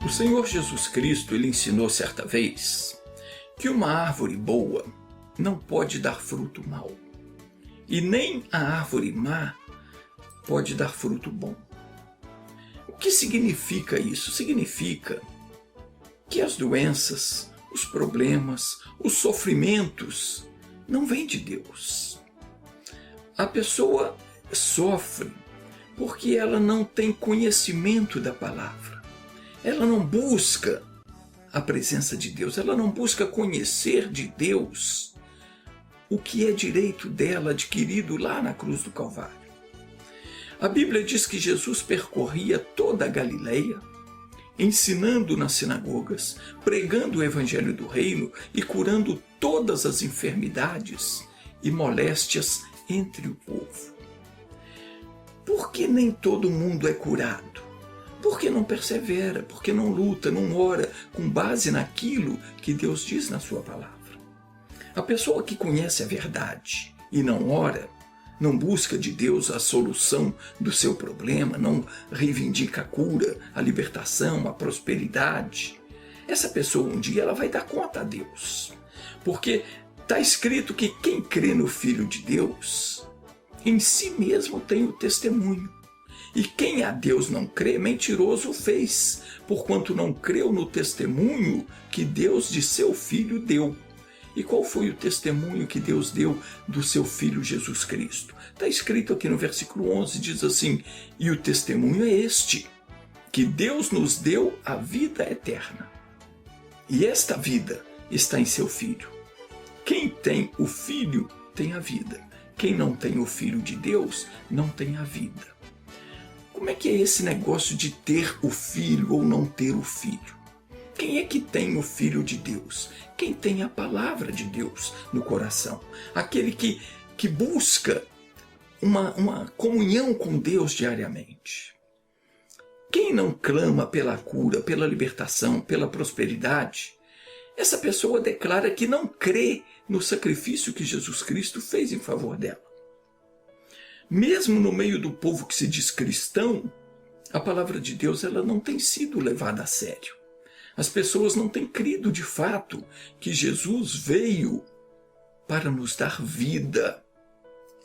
O Senhor Jesus Cristo, ele ensinou certa vez que uma árvore boa não pode dar fruto mau, e nem a árvore má pode dar fruto bom. O que significa isso? Significa que as doenças, os problemas, os sofrimentos não vêm de Deus. A pessoa sofre porque ela não tem conhecimento da palavra. Ela não busca a presença de Deus, ela não busca conhecer de Deus o que é direito dela adquirido lá na cruz do Calvário. A Bíblia diz que Jesus percorria toda a Galileia, ensinando nas sinagogas, pregando o evangelho do reino e curando todas as enfermidades e moléstias entre o povo. Por que nem todo mundo é curado? Porque não persevera, porque não luta, não ora com base naquilo que Deus diz na sua palavra. A pessoa que conhece a verdade e não ora, não busca de Deus a solução do seu problema, não reivindica a cura, a libertação, a prosperidade, essa pessoa um dia ela vai dar conta a Deus. Porque está escrito que quem crê no Filho de Deus, em si mesmo tem o testemunho. E quem a Deus não crê, mentiroso fez, porquanto não creu no testemunho que Deus de seu Filho deu. E qual foi o testemunho que Deus deu do seu Filho Jesus Cristo? Está escrito aqui no versículo 11, diz assim: e o testemunho é este, que Deus nos deu a vida eterna. E esta vida está em seu Filho. Quem tem o Filho tem a vida. Quem não tem o Filho de Deus não tem a vida. Como é que é esse negócio de ter o Filho ou não ter o Filho? Quem é que tem o Filho de Deus? Quem tem a palavra de Deus no coração? Aquele que busca uma comunhão com Deus diariamente. Quem não clama pela cura, pela libertação, pela prosperidade, essa pessoa declara que não crê no sacrifício que Jesus Cristo fez em favor dela. Mesmo no meio do povo que se diz cristão, a palavra de Deus ela não tem sido levada a sério. As pessoas não têm crido de fato que Jesus veio para nos dar vida.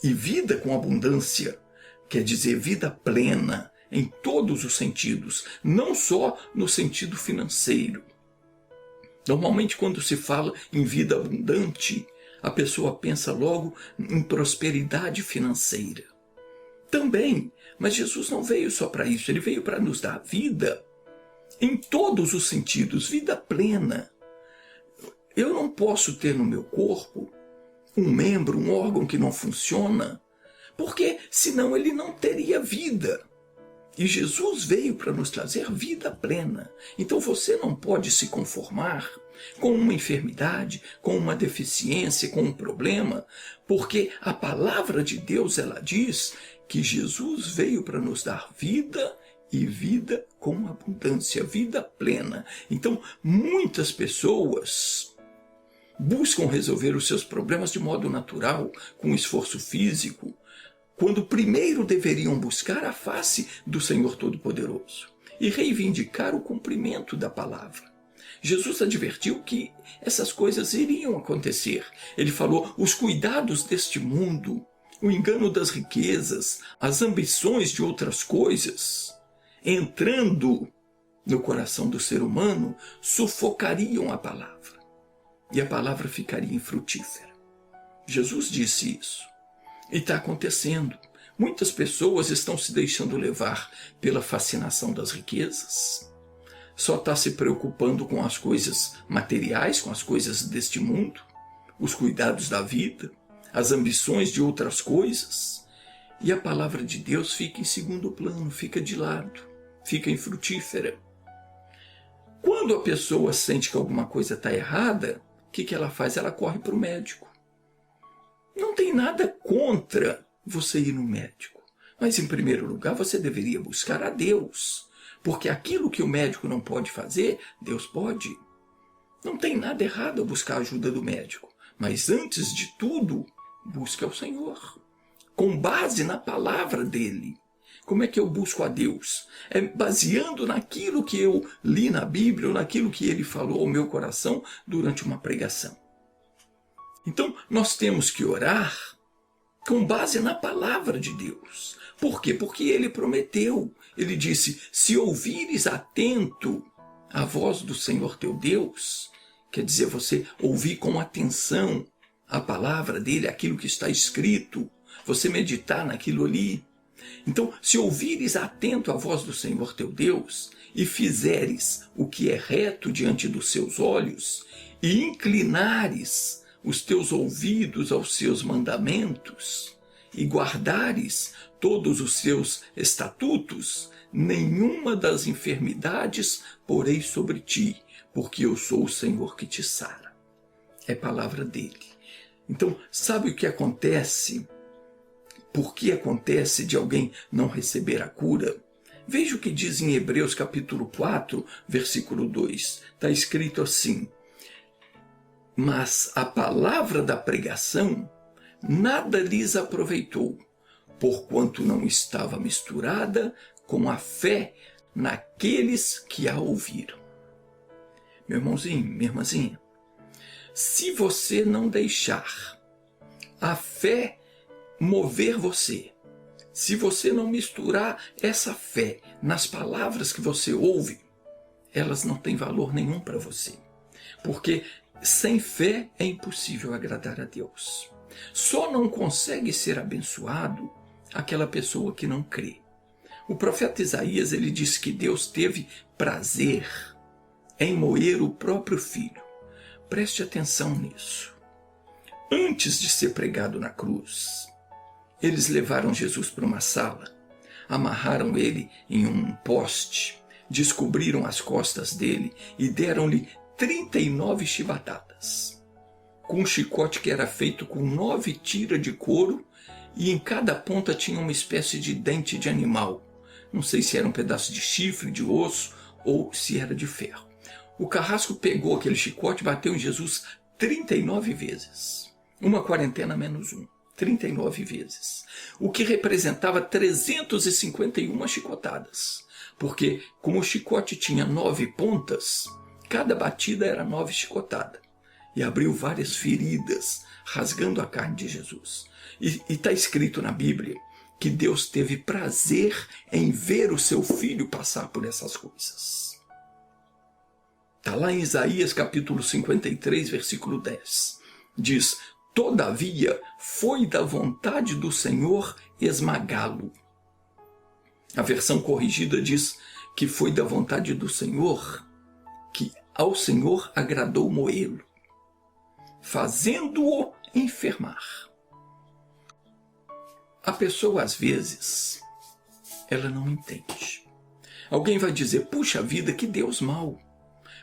E vida com abundância, quer dizer vida plena em todos os sentidos, não só no sentido financeiro. Normalmente quando se fala em vida abundante, a pessoa pensa logo em prosperidade financeira. Também, mas Jesus não veio só para isso, ele veio para nos dar vida em todos os sentidos, vida plena. Eu não posso ter no meu corpo um membro, um órgão que não funciona, porque senão ele não teria vida. E Jesus veio para nos trazer vida plena. Então você não pode se conformar com uma enfermidade, com uma deficiência, com um problema, porque a palavra de Deus ela diz que Jesus veio para nos dar vida e vida com abundância, vida plena. Então muitas pessoas buscam resolver os seus problemas de modo natural, com esforço físico, quando primeiro deveriam buscar a face do Senhor Todo-Poderoso e reivindicar o cumprimento da palavra. Jesus advertiu que essas coisas iriam acontecer. Ele falou: os cuidados deste mundo, o engano das riquezas, as ambições de outras coisas, entrando no coração do ser humano, sufocariam a palavra. E a palavra ficaria infrutífera. Jesus disse isso. E está acontecendo. Muitas pessoas estão se deixando levar pela fascinação das riquezas. Só está se preocupando com as coisas materiais, com as coisas deste mundo, os cuidados da vida, as ambições de outras coisas. E a palavra de Deus fica em segundo plano, fica de lado, fica infrutífera. Quando a pessoa sente que alguma coisa está errada, o que ela faz? Ela corre para o médico. Não tem nada contra você ir no médico, mas em primeiro lugar você deveria buscar a Deus, porque aquilo que o médico não pode fazer, Deus pode. Não tem nada errado a buscar a ajuda do médico, mas antes de tudo, Busque ao Senhor, com base na palavra dele. Como é que eu busco a Deus? É baseando naquilo que eu li na Bíblia, ou naquilo que ele falou ao meu coração durante uma pregação. Então, nós temos que orar com base na palavra de Deus. Por quê? Porque ele prometeu. Ele disse, se ouvires atento a voz do Senhor teu Deus, quer dizer, você ouvir com atenção a palavra dele, aquilo que está escrito, você meditar naquilo ali. Então, se ouvires atento a voz do Senhor teu Deus, e fizeres o que é reto diante dos seus olhos, e inclinares os teus ouvidos aos seus mandamentos, e guardares todos os seus estatutos, nenhuma das enfermidades porei sobre ti, porque eu sou o Senhor que te sara. É palavra dele. Então, sabe o que acontece? Por que acontece de alguém não receber a cura? Veja o que diz em Hebreus capítulo 4, versículo 2. Está escrito assim, mas a palavra da pregação nada lhes aproveitou, porquanto não estava misturada com a fé naqueles que a ouviram. Meu irmãozinho, minha irmãzinha, se você não deixar a fé mover você, se você não misturar essa fé nas palavras que você ouve, elas não têm valor nenhum para você. Porque sem fé é impossível agradar a Deus. Só não consegue ser abençoado aquela pessoa que não crê. O profeta Isaías, ele diz que Deus teve prazer em moer o próprio filho. Preste atenção nisso. Antes de ser pregado na cruz, eles levaram Jesus para uma sala, amarraram ele em um poste, descobriram as costas dele e deram-lhe 39 chibatadas, com um chicote que era feito com 9 tiras de couro e em cada ponta tinha uma espécie de dente de animal. Não sei se era um pedaço de chifre, de osso ou se era de ferro. O carrasco pegou aquele chicote e bateu em Jesus 39 vezes. Uma quarentena menos um. 39 vezes, o que representava 351 chicotadas, porque como o chicote tinha 9 pontas, cada batida era 9 chicotadas, e abriu várias feridas, rasgando a carne de Jesus. E está escrito na Bíblia que Deus teve prazer em ver o seu filho passar por essas coisas. Está lá em Isaías capítulo 53, versículo 10. Diz, todavia, foi da vontade do Senhor esmagá-lo. A versão corrigida diz que foi da vontade do Senhor, que ao Senhor agradou moê-lo, fazendo-o enfermar. A pessoa, às vezes, ela não entende. Alguém vai dizer, puxa vida, que Deus mau.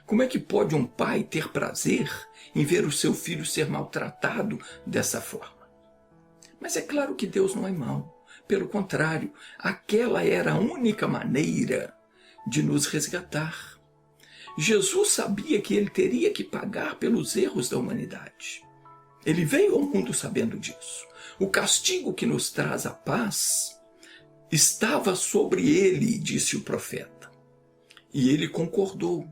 Como é que pode um pai ter prazer em ver o seu filho ser maltratado dessa forma? Mas é claro que Deus não é mau. Pelo contrário, aquela era a única maneira de nos resgatar. Jesus sabia que ele teria que pagar pelos erros da humanidade. Ele veio ao mundo sabendo disso. O castigo que nos traz a paz estava sobre ele, disse o profeta. E ele concordou.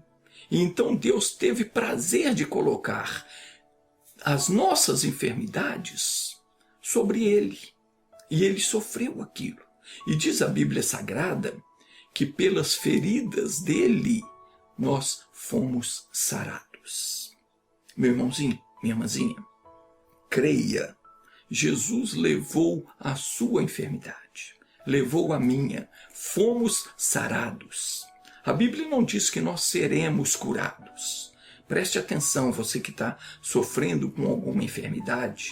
E então Deus teve prazer de colocar as nossas enfermidades sobre ele. E ele sofreu aquilo. E diz a Bíblia Sagrada que pelas feridas dele nós fomos sarados. Meu irmãozinho, minha irmãzinha, creia. Jesus levou a sua enfermidade, levou a minha. Fomos sarados. A Bíblia não diz que nós seremos curados. Preste atenção, você que está sofrendo com alguma enfermidade.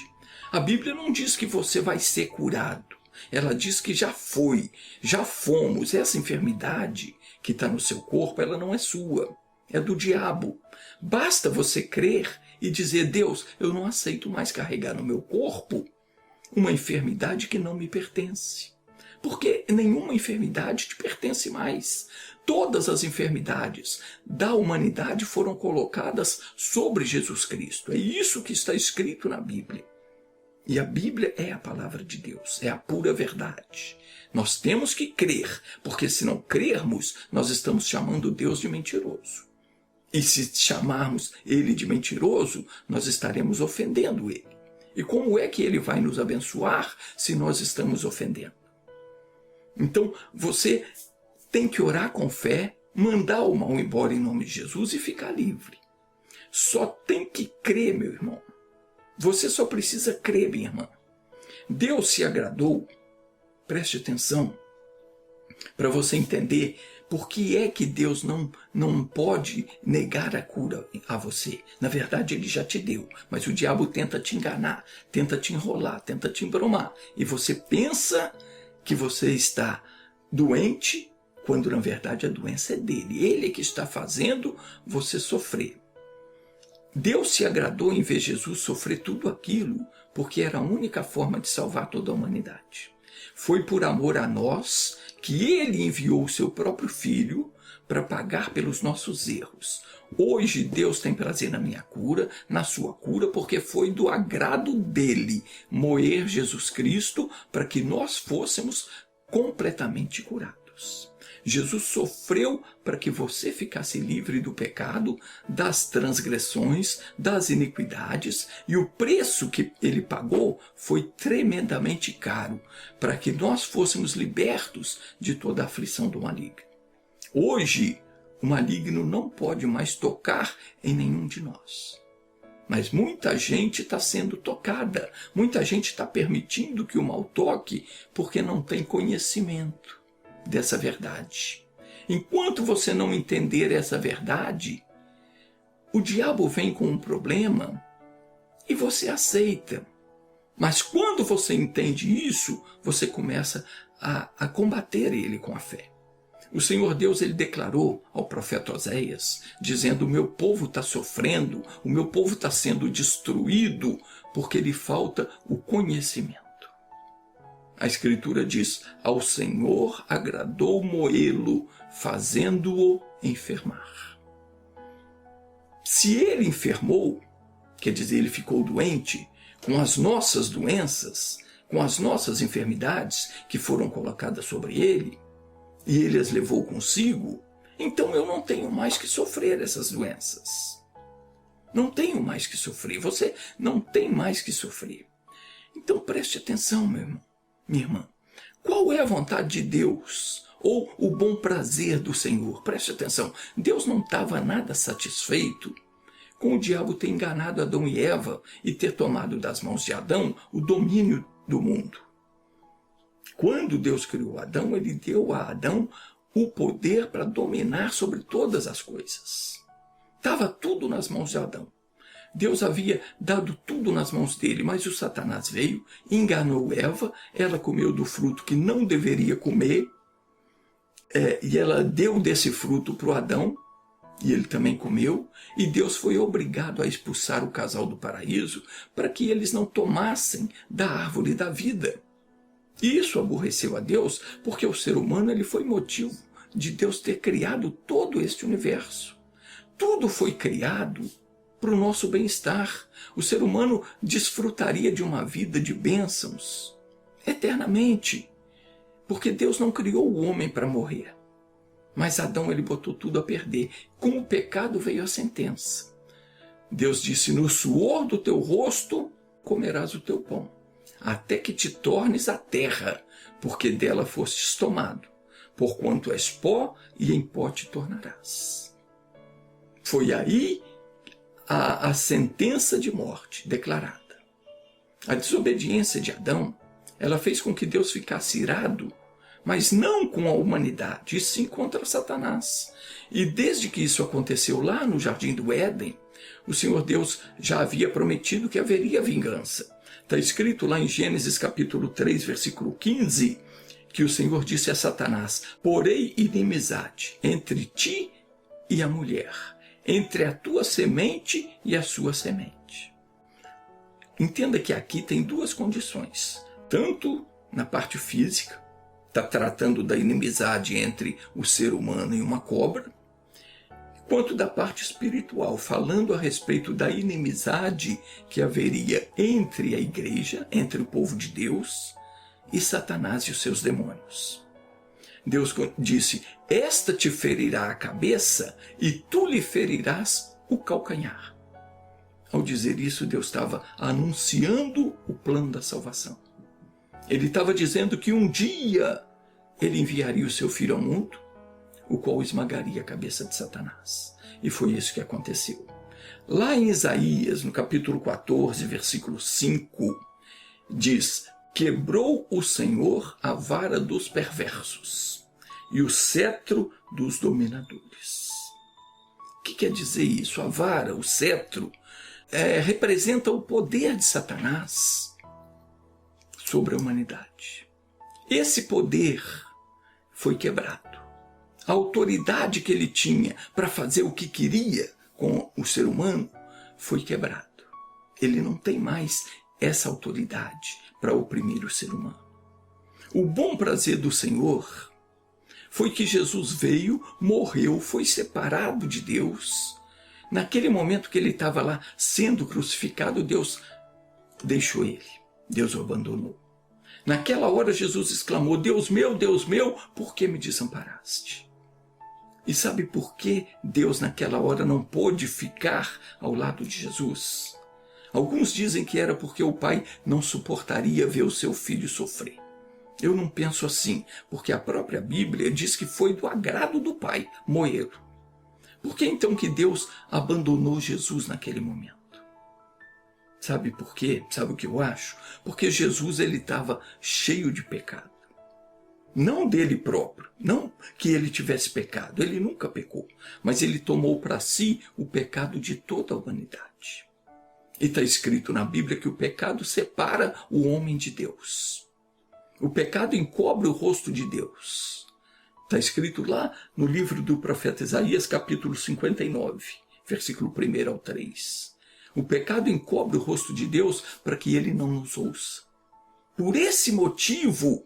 A Bíblia não diz que você vai ser curado. Ela diz que já foi, já fomos. Essa enfermidade que está no seu corpo, ela não é sua, é do diabo. Basta você crer e dizer, Deus, eu não aceito mais carregar no meu corpo uma enfermidade que não me pertence. Porque nenhuma enfermidade te pertence mais. Todas as enfermidades da humanidade foram colocadas sobre Jesus Cristo. É isso que está escrito na Bíblia. E a Bíblia é a palavra de Deus, é a pura verdade. Nós temos que crer, porque se não crermos, nós estamos chamando Deus de mentiroso. E se chamarmos ele de mentiroso, nós estaremos ofendendo ele. E como é que ele vai nos abençoar se nós estamos ofendendo? Então, você tem que orar com fé, mandar o mal embora em nome de Jesus e ficar livre. Só tem que crer, meu irmão. Você só precisa crer, minha irmã. Deus se agradou, preste atenção, para você entender por que é que Deus não pode negar a cura a você. Na verdade, ele já te deu, mas o diabo tenta te enganar, tenta te enrolar, tenta te embromar. E você pensa que você está doente, quando na verdade a doença é dele. Ele é que está fazendo você sofrer. Deus se agradou em ver Jesus sofrer tudo aquilo, porque era a única forma de salvar toda a humanidade. Foi por amor a nós que ele enviou o seu próprio filho para pagar pelos nossos erros. Hoje Deus tem prazer na minha cura, na sua cura, porque foi do agrado dele moer Jesus Cristo para que nós fôssemos completamente curados. Jesus sofreu para que você ficasse livre do pecado, das transgressões, das iniquidades, e o preço que ele pagou foi tremendamente caro, para que nós fôssemos libertos de toda a aflição do maligno. Hoje, o maligno não pode mais tocar em nenhum de nós. Mas muita gente está sendo tocada, muita gente está permitindo que o mal toque porque não tem conhecimento dessa verdade. Enquanto você não entender essa verdade, o diabo vem com um problema e você aceita. Mas quando você entende isso, você começa a combater ele com a fé. O Senhor Deus, ele declarou ao profeta Oséias, dizendo: o meu povo está sofrendo, o meu povo está sendo destruído, porque lhe falta o conhecimento. A Escritura diz: ao Senhor agradou moê-lo, fazendo-o enfermar. Se ele enfermou, quer dizer, ele ficou doente, com as nossas doenças, com as nossas enfermidades que foram colocadas sobre ele, e ele as levou consigo, então eu não tenho mais que sofrer essas doenças. Não tenho mais que sofrer, você não tem mais que sofrer. Então preste atenção, meu irmão, minha irmã. Qual é a vontade de Deus? Ou o bom prazer do Senhor? Preste atenção, Deus não estava nada satisfeito com o diabo ter enganado Adão e Eva e ter tomado das mãos de Adão o domínio do mundo. Quando Deus criou Adão, ele deu a Adão o poder para dominar sobre todas as coisas. Estava tudo nas mãos de Adão. Deus havia dado tudo nas mãos dele, mas o Satanás veio, enganou Eva, ela comeu do fruto que não deveria comer, e ela deu desse fruto para o Adão, e ele também comeu, e Deus foi obrigado a expulsar o casal do paraíso para que eles não tomassem da árvore da vida. E isso aborreceu a Deus, porque o ser humano ele foi motivo de Deus ter criado todo este universo. Tudo foi criado para o nosso bem-estar. O ser humano desfrutaria de uma vida de bênçãos eternamente, porque Deus não criou o homem para morrer. Mas Adão ele botou tudo a perder. Com o pecado veio a sentença. Deus disse: no suor do teu rosto comerás o teu pão, até que te tornes a terra, porque dela fostes tomado. Porquanto és pó, e em pó te tornarás. Foi aí a sentença de morte declarada. A desobediência de Adão, ela fez com que Deus ficasse irado, mas não com a humanidade, e sim contra Satanás. E desde que isso aconteceu lá no Jardim do Éden, o Senhor Deus já havia prometido que haveria vingança. Está escrito lá em Gênesis capítulo 3, versículo 15, que o Senhor disse a Satanás: porei inimizade entre ti e a mulher, entre a tua semente e a sua semente. Entenda que aqui tem duas condições, tanto na parte física, está tratando da inimizade entre o ser humano e uma cobra, quanto da parte espiritual, falando a respeito da inimizade que haveria entre a igreja, entre o povo de Deus, e Satanás e os seus demônios. Deus disse: esta te ferirá a cabeça e tu lhe ferirás o calcanhar. Ao dizer isso, Deus estava anunciando o plano da salvação. Ele estava dizendo que um dia ele enviaria o seu filho ao mundo, o qual esmagaria a cabeça de Satanás. E foi isso que aconteceu. Lá em Isaías, no capítulo 14, versículo 5, diz: quebrou o Senhor a vara dos perversos e o cetro dos dominadores. O que quer dizer isso? A vara, o cetro, representa o poder de Satanás sobre a humanidade. Esse poder foi quebrado. A autoridade que ele tinha para fazer o que queria com o ser humano foi quebrado. Ele não tem mais essa autoridade para oprimir o ser humano. O bom prazer do Senhor foi que Jesus veio, morreu, foi separado de Deus. Naquele momento que ele estava lá sendo crucificado, Deus deixou ele. Deus o abandonou. Naquela hora Jesus exclamou: Deus meu, por que me desamparaste? E sabe por que Deus naquela hora não pôde ficar ao lado de Jesus? Alguns dizem que era porque o pai não suportaria ver o seu filho sofrer. Eu não penso assim, porque a própria Bíblia diz que foi do agrado do pai moê-lo. Por que então que Deus abandonou Jesus naquele momento? Sabe por quê? Sabe o que eu acho? Porque Jesus ele estava cheio de pecado. Não dele próprio, não que ele tivesse pecado, ele nunca pecou, mas ele tomou para si o pecado de toda a humanidade. E está escrito na Bíblia que o pecado separa o homem de Deus. O pecado encobre o rosto de Deus. Está escrito lá no livro do profeta Isaías, capítulo 59, versículo 1 ao 3. O pecado encobre o rosto de Deus para que ele não nos ouça. Por esse motivo,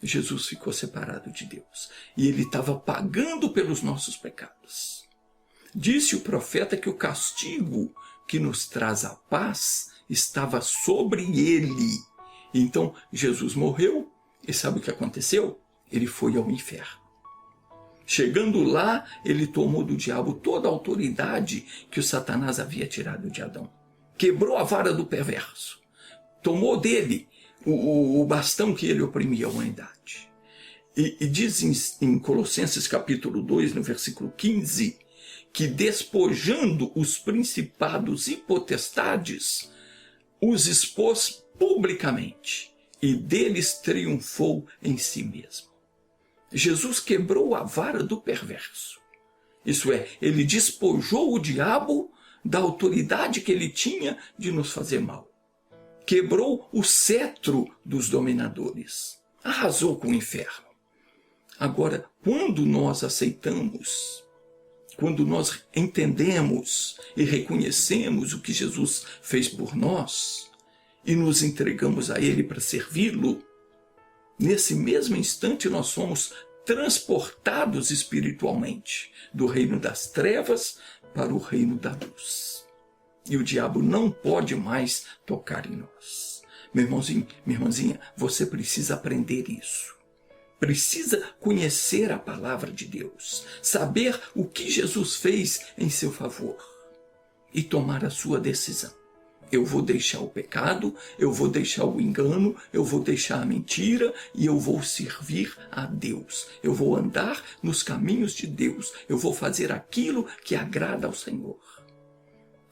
Jesus ficou separado de Deus. E ele estava pagando pelos nossos pecados. Disse o profeta que o castigo que nos traz a paz estava sobre ele. Então Jesus morreu e sabe o que aconteceu? Ele foi ao inferno. Chegando lá, ele tomou do diabo toda a autoridade que o Satanás havia tirado de Adão. Quebrou a vara do perverso. Tomou dele o bastão que ele oprimia a humanidade. E diz em Colossenses capítulo 2, no versículo 15, que despojando os principados e potestades, os expôs publicamente e deles triunfou em si mesmo. Jesus quebrou a vara do perverso. Isso é, ele despojou o diabo da autoridade que ele tinha de nos fazer mal. Quebrou o cetro dos dominadores. Arrasou com o inferno. Agora, quando nós aceitamos, quando nós entendemos e reconhecemos o que Jesus fez por nós e nos entregamos a Ele para servi-lo, nesse mesmo instante nós somos transportados espiritualmente do reino das trevas para o reino da luz. E o diabo não pode mais tocar em nós. Meu irmãozinho, minha irmãzinha, você precisa aprender isso. Precisa conhecer a palavra de Deus, saber o que Jesus fez em seu favor e tomar a sua decisão. Eu vou deixar o pecado, eu vou deixar o engano, eu vou deixar a mentira e eu vou servir a Deus. Eu vou andar nos caminhos de Deus, eu vou fazer aquilo que agrada ao Senhor.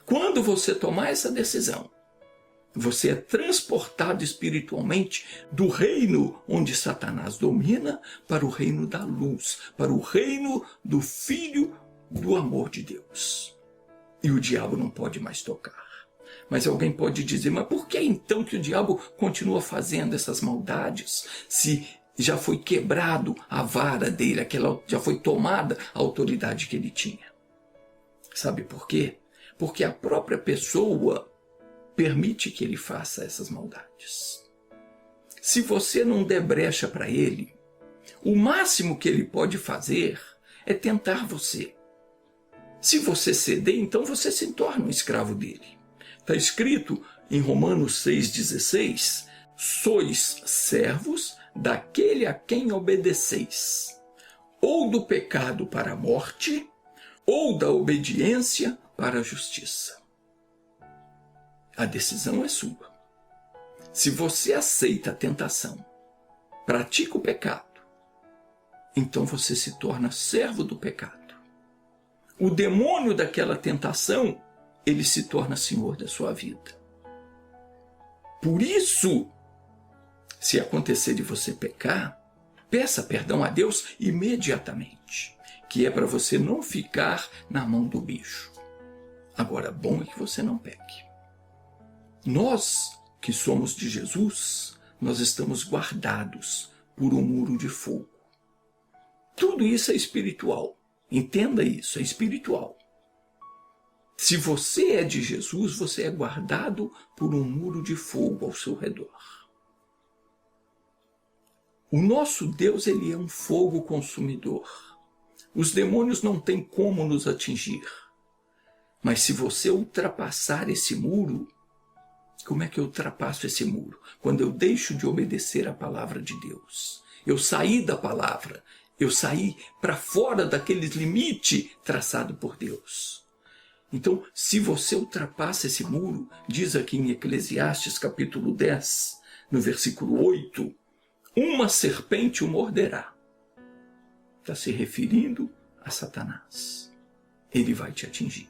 Quando você tomar essa decisão, você é transportado espiritualmente do reino onde Satanás domina para o reino da luz, para o reino do Filho do amor de Deus. E o diabo não pode mais tocar. Mas alguém pode dizer, mas por que então que o diabo continua fazendo essas maldades, se já foi quebrado a vara dele, já foi tomada a autoridade que ele tinha? Sabe por quê? Porque a própria pessoa permite que ele faça essas maldades. Se você não der brecha para ele, o máximo que ele pode fazer é tentar você. Se você ceder, então você se torna um escravo dele. Está escrito em Romanos 6,16: sois servos daquele a quem obedeceis, ou do pecado para a morte, ou da obediência para a justiça. A decisão é sua. Se você aceita a tentação, pratica o pecado, então você se torna servo do pecado. O demônio daquela tentação, ele se torna senhor da sua vida. Por isso, se acontecer de você pecar, peça perdão a Deus imediatamente, que é para você não ficar na mão do bicho. Agora, bom é que você não peque. Nós, que somos de Jesus, nós estamos guardados por um muro de fogo. Tudo isso é espiritual. Entenda isso, é espiritual. Se você é de Jesus, você é guardado por um muro de fogo ao seu redor. O nosso Deus, ele é um fogo consumidor. Os demônios não têm como nos atingir. Mas se você ultrapassar esse muro, como é que eu ultrapasso esse muro? Quando eu deixo de obedecer a palavra de Deus. Eu saí da palavra. Eu saí para fora daquele limite traçado por Deus. Então, se você ultrapassa esse muro, diz aqui em Eclesiastes capítulo 10, no versículo 8, uma serpente o morderá. Está se referindo a Satanás. Ele vai te atingir.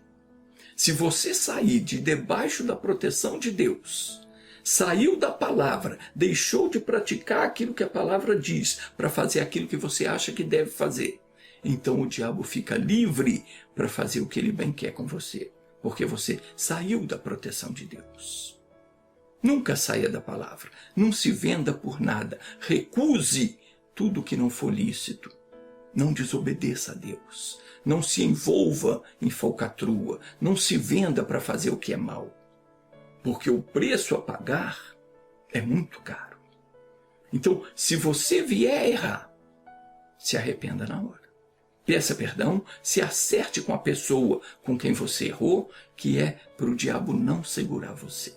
Se você sair de debaixo da proteção de Deus, saiu da palavra, deixou de praticar aquilo que a palavra diz para fazer aquilo que você acha que deve fazer, então o diabo fica livre para fazer o que ele bem quer com você, porque você saiu da proteção de Deus. Nunca saia da palavra, não se venda por nada, recuse tudo que não for lícito, não desobedeça a Deus, não se envolva em falcatrua, não se venda para fazer o que é mal. Porque o preço a pagar é muito caro. Então, se você vier a errar, se arrependa na hora. Peça perdão, se acerte com a pessoa com quem você errou, que é para o diabo não segurar você.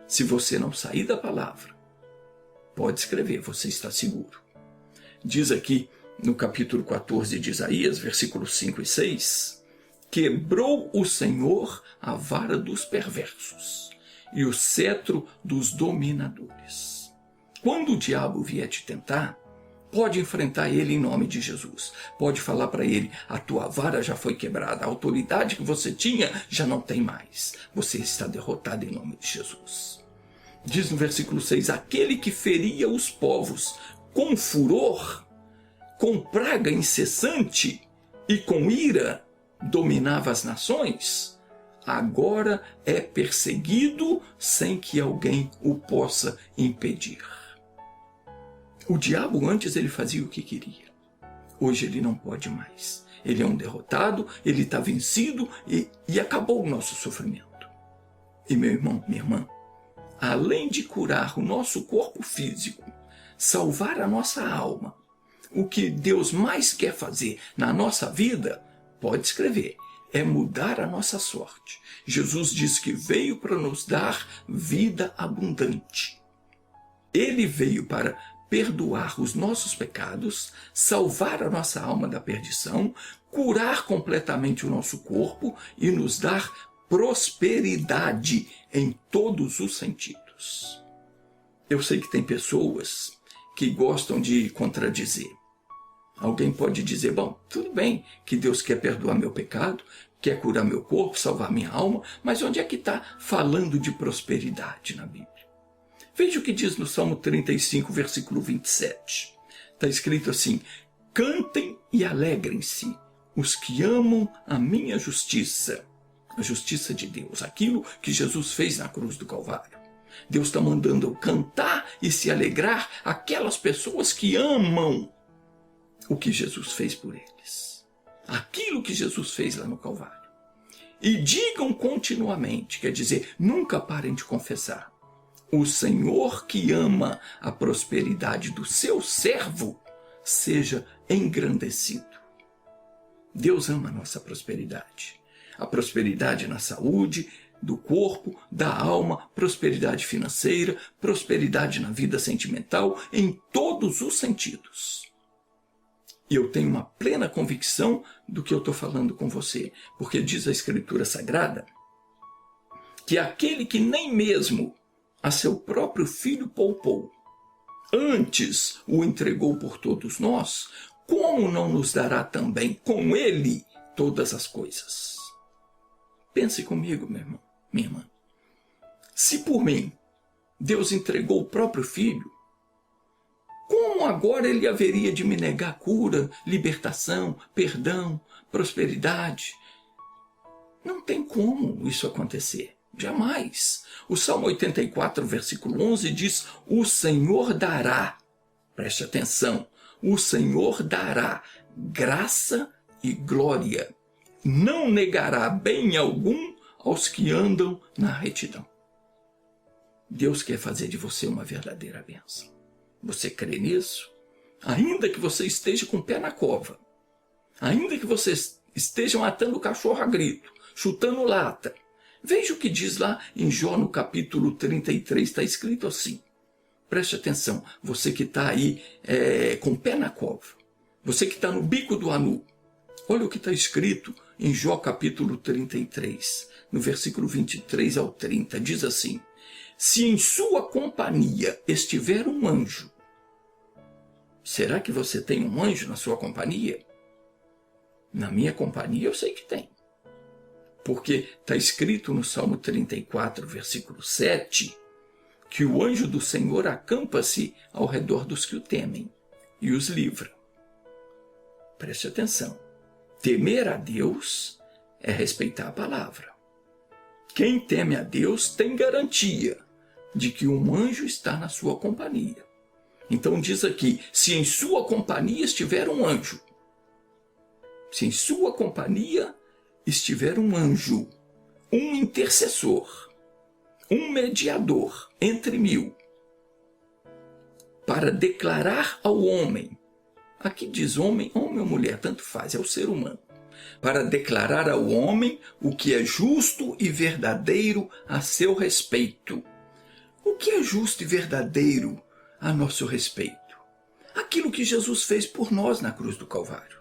Se você não sair da palavra, pode escrever, você está seguro. Diz aqui no capítulo 14 de Isaías, versículos 5 e 6... quebrou o Senhor a vara dos perversos e o cetro dos dominadores. Quando o diabo vier te tentar, pode enfrentar ele em nome de Jesus. Pode falar para ele, a tua vara já foi quebrada, a autoridade que você tinha já não tem mais. Você está derrotado em nome de Jesus. Diz no versículo 6, aquele que feria os povos com furor, com praga incessante e com ira, dominava as nações, agora é perseguido sem que alguém o possa impedir. O diabo antes ele fazia o que queria. Hoje ele não pode mais. Ele é um derrotado, ele está vencido e acabou o nosso sofrimento. E meu irmão, minha irmã, além de curar o nosso corpo físico, salvar a nossa alma, o que Deus mais quer fazer na nossa vida, pode escrever, é mudar a nossa sorte. Jesus diz que veio para nos dar vida abundante. Ele veio para perdoar os nossos pecados, salvar a nossa alma da perdição, curar completamente o nosso corpo e nos dar prosperidade em todos os sentidos. Eu sei que tem pessoas que gostam de contradizer. Alguém pode dizer, bom, tudo bem que Deus quer perdoar meu pecado, quer curar meu corpo, salvar minha alma, mas onde é que está falando de prosperidade na Bíblia? Veja o que diz no Salmo 35, versículo 27. Está escrito assim, cantem e alegrem-se os que amam a minha justiça, a justiça de Deus, aquilo que Jesus fez na cruz do Calvário. Deus está mandando eu cantar e se alegrar aquelas pessoas que amam o que Jesus fez por eles. Aquilo que Jesus fez lá no Calvário. E digam continuamente, quer dizer, nunca parem de confessar. O Senhor que ama a prosperidade do seu servo, seja engrandecido. Deus ama a nossa prosperidade. A prosperidade na saúde, do corpo, da alma, prosperidade financeira, prosperidade na vida sentimental, em todos os sentidos. E eu tenho uma plena convicção do que eu estou falando com você, porque diz a Escritura Sagrada que aquele que nem mesmo a seu próprio filho poupou, antes o entregou por todos nós, como não nos dará também com ele todas as coisas? Pense comigo, meu irmão, minha irmã. Se por mim Deus entregou o próprio filho, como agora ele haveria de me negar cura, libertação, perdão, prosperidade? Não tem como isso acontecer. Jamais. O Salmo 84, versículo 11 diz: o Senhor dará, preste atenção, o Senhor dará graça e glória. Não negará bem algum aos que andam na retidão. Deus quer fazer de você uma verdadeira bênção. Você crê nisso? Ainda que você esteja com o pé na cova, ainda que você esteja matando o cachorro a grito, chutando lata, veja o que diz lá em Jó no capítulo 33, está escrito assim. Preste atenção, você que está aí com o pé na cova, você que está no bico do anu, olha o que está escrito em Jó capítulo 33, no versículo 23 ao 30, diz assim: se em sua companhia estiver um anjo, será que você tem um anjo na sua companhia? Na minha companhia eu sei que tem. Porque está escrito no Salmo 34, versículo 7, que o anjo do Senhor acampa-se ao redor dos que o temem e os livra. Preste atenção. Temer a Deus é respeitar a palavra. Quem teme a Deus tem garantia de que um anjo está na sua companhia. Então diz aqui, se em sua companhia estiver um anjo, se em sua companhia estiver um anjo, um intercessor, um mediador entre mil, para declarar ao homem, aqui diz homem ou mulher, tanto faz, é o ser humano, para declarar ao homem o que é justo e verdadeiro a seu respeito. O que é justo e verdadeiro a nosso respeito? Aquilo que Jesus fez por nós na cruz do Calvário.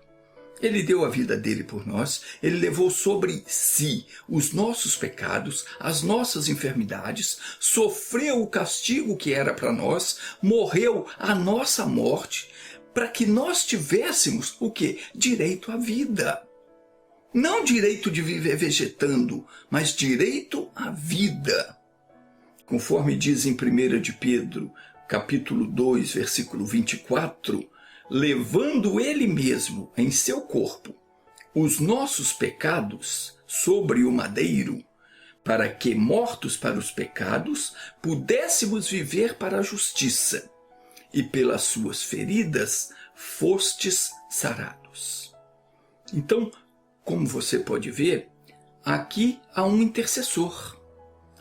Ele deu a vida dele por nós, ele levou sobre si os nossos pecados, as nossas enfermidades, sofreu o castigo que era para nós, morreu a nossa morte, para que nós tivéssemos o quê? Direito à vida. Não direito de viver vegetando, mas direito à vida. Conforme diz em 1 de Pedro, capítulo 2, versículo 24, levando ele mesmo em seu corpo os nossos pecados sobre o madeiro, para que, mortos para os pecados, pudéssemos viver para a justiça, e pelas suas feridas fostes sarados. Então, como você pode ver, aqui há um intercessor,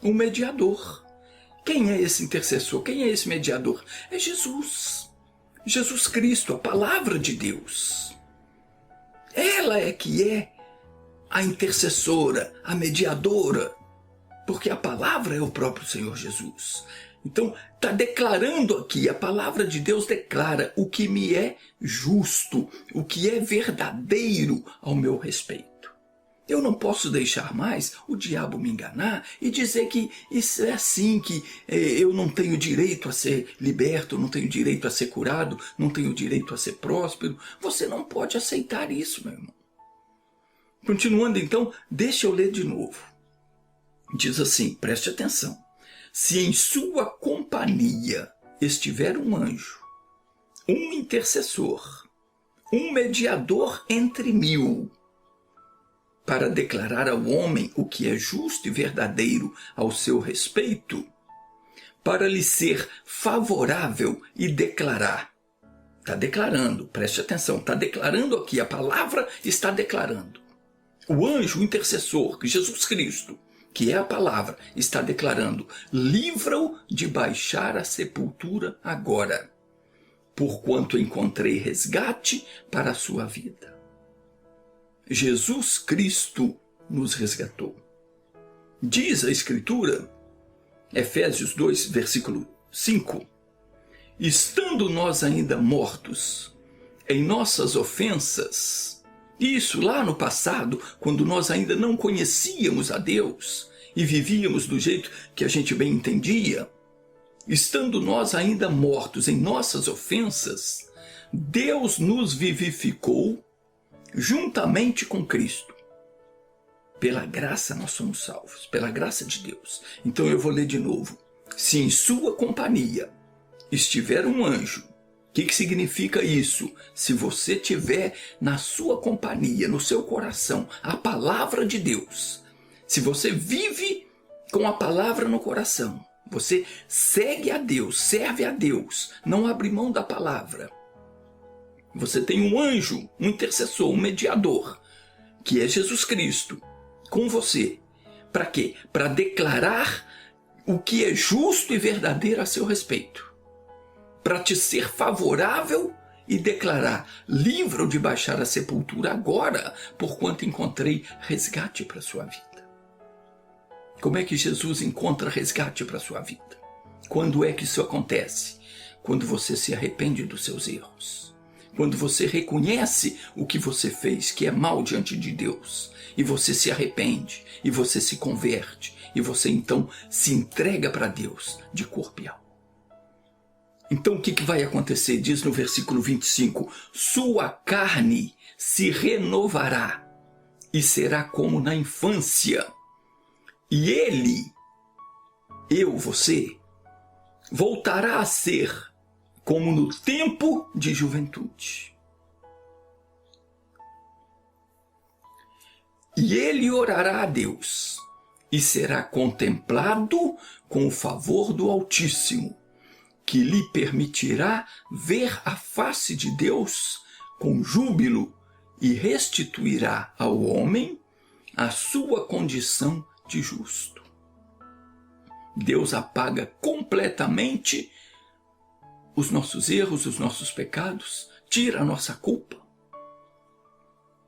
um mediador. Quem é esse intercessor? Quem é esse mediador? É Jesus. Jesus Cristo, a palavra de Deus. Ela é que é a intercessora, a mediadora, porque a palavra é o próprio Senhor Jesus. Então, está declarando aqui, a palavra de Deus declara o que me é justo, o que é verdadeiro ao meu respeito. Eu não posso deixar mais o diabo me enganar e dizer que isso é assim, que eu não tenho direito a ser liberto, não tenho direito a ser curado, não tenho direito a ser próspero. Você não pode aceitar isso, meu irmão. Continuando então, deixa eu ler de novo. Diz assim, preste atenção. Se em sua companhia estiver um anjo, um intercessor, um mediador entre mil, para declarar ao homem o que é justo e verdadeiro ao seu respeito, para lhe ser favorável e declarar. Está declarando, preste atenção, está declarando aqui, a palavra está declarando. O anjo, o intercessor, Jesus Cristo, que é a palavra, está declarando, livra-o de baixar a sepultura agora, porquanto encontrei resgate para a sua vida. Jesus Cristo nos resgatou. Diz a Escritura, Efésios 2, versículo 5, estando nós ainda mortos em nossas ofensas, isso lá no passado, quando nós ainda não conhecíamos a Deus e vivíamos do jeito que a gente bem entendia, estando nós ainda mortos em nossas ofensas, Deus nos vivificou juntamente com Cristo. Pela graça nós somos salvos, pela graça de Deus. Então eu vou ler de novo. Se em sua companhia estiver um anjo, o que significa isso? Se você tiver na sua companhia, no seu coração, a palavra de Deus, se você vive com a palavra no coração, você segue a Deus, serve a Deus, não abre mão da palavra. Você tem um anjo, um intercessor, um mediador, que é Jesus Cristo, com você. Para quê? Para declarar o que é justo e verdadeiro a seu respeito. Para te ser favorável e declarar, livro de baixar a sepultura agora, porquanto encontrei resgate para a sua vida. Como é que Jesus encontra resgate para a sua vida? Quando é que isso acontece? Quando você se arrepende dos seus erros. Quando você reconhece o que você fez, que é mal diante de Deus, e você se arrepende, e você se converte, e você então se entrega para Deus de corpo e alma. Então o que vai acontecer? Diz no versículo 25, sua carne se renovará e será como na infância. E ele, você, voltará a ser como no tempo de juventude. E ele orará a Deus e será contemplado com o favor do Altíssimo, que lhe permitirá ver a face de Deus com júbilo e restituirá ao homem a sua condição de justo. Deus apaga completamente os nossos erros, os nossos pecados, tira a nossa culpa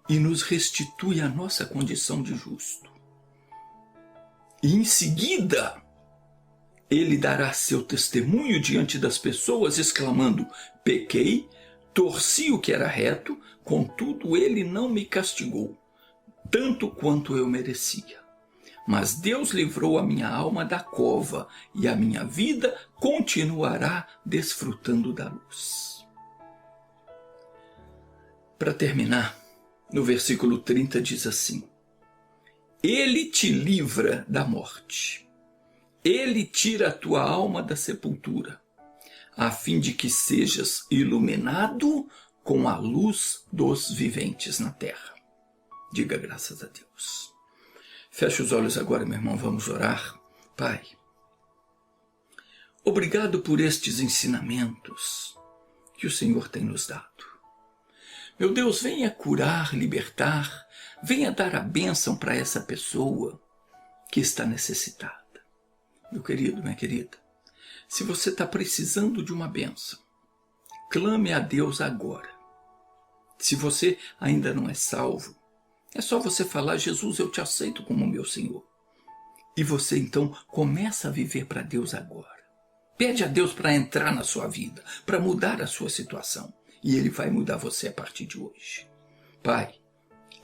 e nos restitui a nossa condição de justo. E em seguida, ele dará seu testemunho diante das pessoas, exclamando, pequei, torci o que era reto, contudo ele não me castigou, tanto quanto eu merecia. Mas Deus livrou a minha alma da cova, e a minha vida continuará desfrutando da luz. Para terminar, no versículo 30 diz assim, ele te livra da morte, ele tira a tua alma da sepultura, a fim de que sejas iluminado com a luz dos viventes na terra. Diga graças a Deus. Feche os olhos agora, meu irmão, vamos orar. Pai, obrigado por estes ensinamentos que o Senhor tem nos dado. Meu Deus, venha curar, libertar, venha dar a bênção para essa pessoa que está necessitada. Meu querido, minha querida, se você está precisando de uma bênção, clame a Deus agora. Se você ainda não é salvo, é só você falar, Jesus, eu te aceito como meu Senhor. E você então começa a viver para Deus agora. Pede a Deus para entrar na sua vida, para mudar a sua situação. E Ele vai mudar você a partir de hoje. Pai,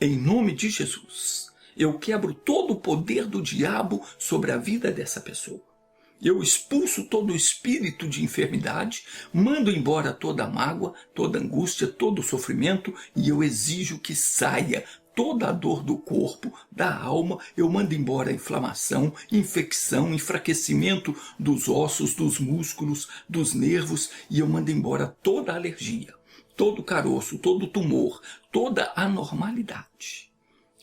em nome de Jesus, eu quebro todo o poder do diabo sobre a vida dessa pessoa. Eu expulso todo o espírito de enfermidade, mando embora toda a mágoa, toda a angústia, todo o sofrimento, e eu exijo que saia toda a dor do corpo, da alma, eu mando embora a inflamação, infecção, enfraquecimento dos ossos, dos músculos, dos nervos, e eu mando embora toda a alergia, todo caroço, todo tumor, toda anormalidade.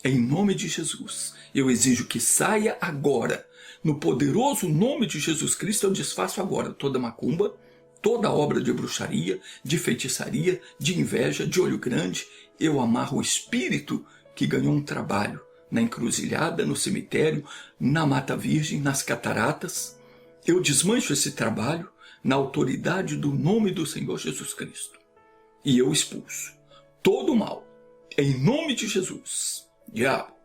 Em nome de Jesus, eu exijo que saia agora. No poderoso nome de Jesus Cristo, eu desfaço agora toda macumba, toda obra de bruxaria, de feitiçaria, de inveja, de olho grande. Eu amarro o espírito que ganhou um trabalho na encruzilhada, no cemitério, na Mata Virgem, nas cataratas. Eu desmancho esse trabalho na autoridade do nome do Senhor Jesus Cristo. E eu expulso todo o mal, Em nome de Jesus, diabo,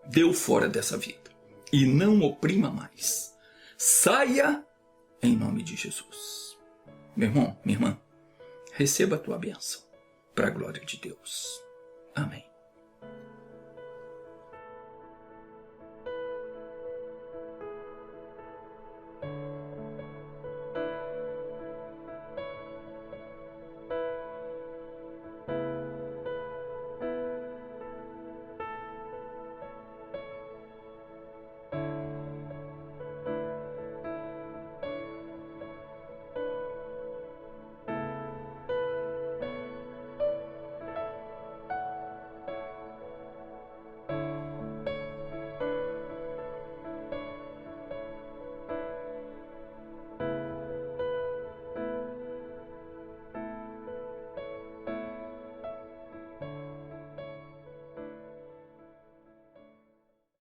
deu fora dessa vida e não oprima mais. Saia em nome de Jesus. Meu irmão, minha irmã, receba a tua bênção para a glória de Deus. Amém.